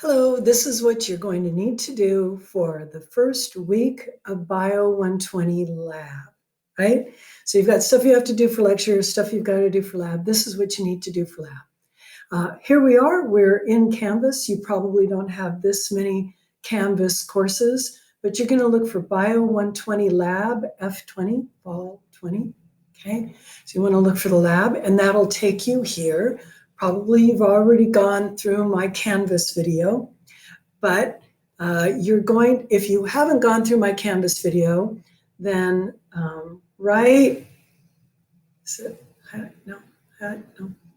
Hello, this is what you're going to need to do for the first week of Bio120 lab, right? So you've got stuff you have to do for lecture, stuff you've got to do for lab. This is what you need to do for lab. Here we are, we're in Canvas. You probably don't have this many Canvas courses, but you're gonna look for Bio120 lab, F20, fall 20, okay? So you wanna look for the lab and that'll take you here. Probably you've already gone through my Canvas video, but if you haven't gone through my Canvas video, then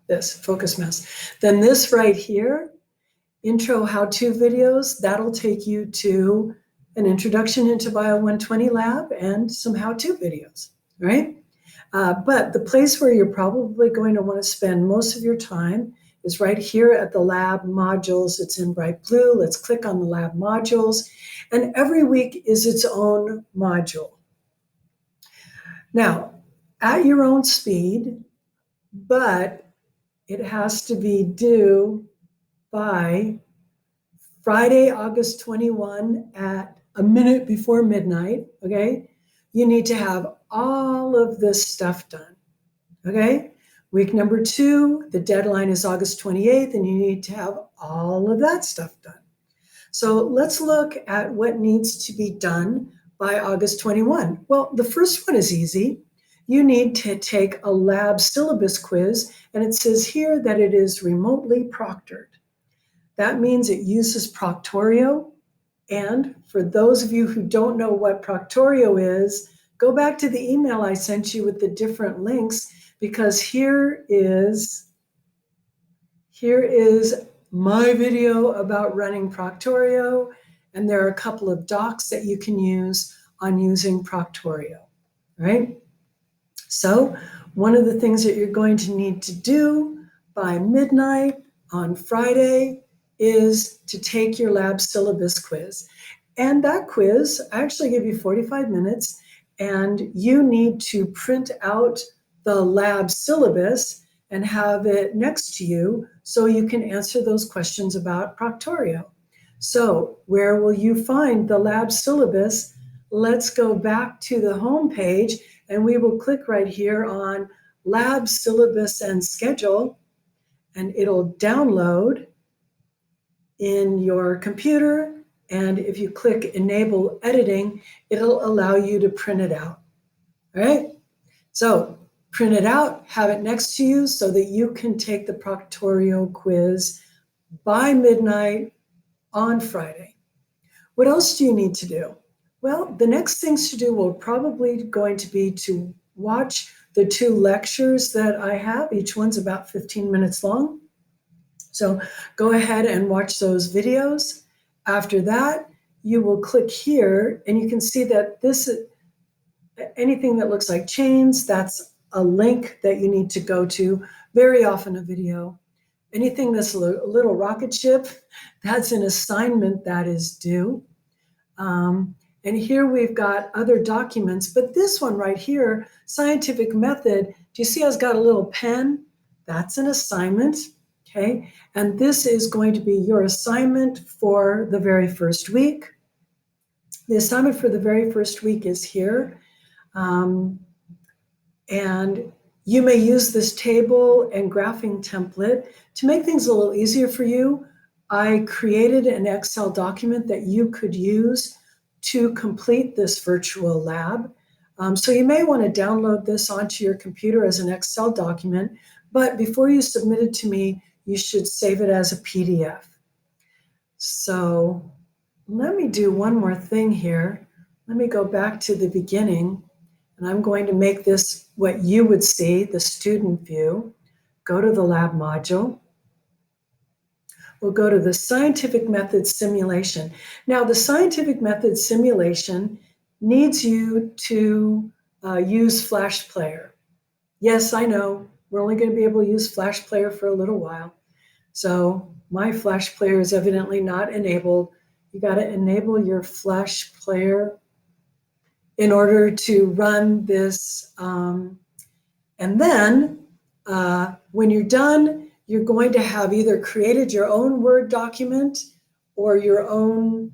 this focus mess. Then this right here, intro how-to videos, that'll take you to an introduction into Bio120 lab and some how-to videos, right? But the place where you're probably going to want to spend most of your time is right here at the lab modules. It's in bright blue. Let's click on the lab modules. And every week is its own module. Now, at your own speed, but it has to be due by Friday, August 21 at a minute before midnight, okay? You need to have all of this stuff done, okay? Week number 2, the deadline is August 28th, and you need to have all of that stuff done. So let's look at what needs to be done by August 21. Well, the first one is easy. You need to take a lab syllabus quiz, and it says here that it is remotely proctored. That means it uses Proctorio. And for those of you who don't know what Proctorio is, go back to the email I sent you with the different links, because here is my video about running Proctorio, and there are a couple of docs that you can use on using Proctorio, right? So one of the things that you're going to need to do by midnight on Friday is to take your lab syllabus quiz. And that quiz, I actually give you 45 minutes, and you need to print out the lab syllabus and have it next to you so you can answer those questions about Proctorio. So where will you find the lab syllabus? Let's go back to the home page, and we will click right here on Lab Syllabus and Schedule, and it'll download in your computer. And if you click Enable Editing, it'll allow you to print it out, all right? So print it out, have it next to you so that you can take the Proctorio quiz by midnight on Friday. What else do you need to do? Well, the next things to do will probably going to be to watch the 2 lectures that I have. Each one's about 15 minutes long. So go ahead and watch those videos. After that, you will click here, and you can see that anything that looks like chains, that's a link that you need to go to, very often a video. Anything that's a little rocket ship, that's an assignment that is due. And here we've got other documents, but this one right here, scientific method, do you see it's got a little pen? That's an assignment, okay? And this is going to be your assignment for the very first week. The assignment for the very first week is here. And you may use this table and graphing template to make things a little easier for you. I created an Excel document that you could use to complete this virtual lab. So you may want to download this onto your computer as an Excel document, but before you submit it to me, you should save it as a PDF. So let me do one more thing here. Let me go back to the beginning, and I'm going to make this what you would see, the student view. Go to the lab module. We'll go to the scientific method simulation. Now, the scientific method simulation needs you to use Flash Player. Yes, I know, we're only going to be able to use Flash Player for a little while. So my Flash Player is evidently not enabled. You got to enable your Flash Player in order to run this. And then when you're done, you're going to have either created your own Word document or your own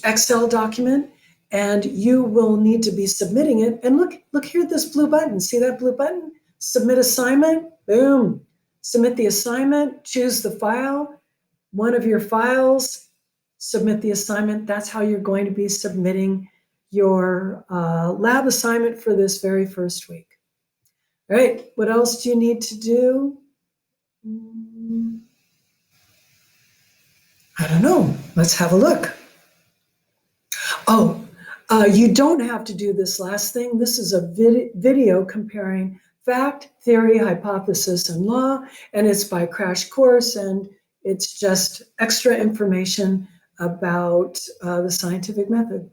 Excel document, and you will need to be submitting it. And look here at this blue button. See that blue button? Submit assignment. Boom. Submit the assignment. Choose the file, one of your files. Submit the assignment. That's how you're going to be submitting your lab assignment for this very first week. All right. What else do you need to do? I don't know. Let's have a look. Oh, you don't have to do this last thing. This is a video comparing fact, theory, hypothesis, and law, and it's by Crash Course, and it's just extra information about the scientific method.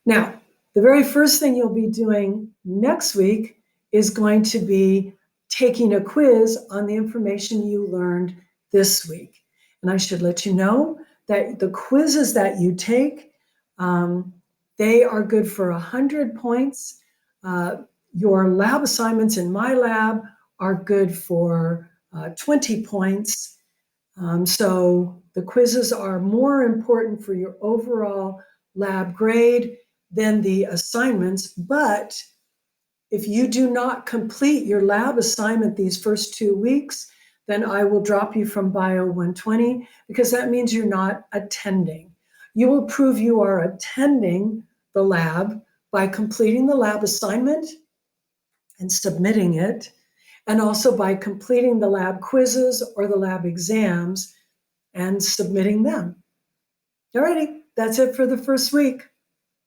Now, the very first thing you'll be doing next week is going to be taking a quiz on the information you learned this week. And I should let you know that the quizzes that you take, they are good for 100 points. Your lab assignments in my lab are good for 20 points. So the quizzes are more important for your overall lab grade than the assignments. But if you do not complete your lab assignment these first 2 weeks, then I will drop you from Bio120, because that means you're not attending. You will prove you are attending the lab by completing the lab assignment and submitting it, and also by completing the lab quizzes or the lab exams and submitting them. All righty, that's it for the first week.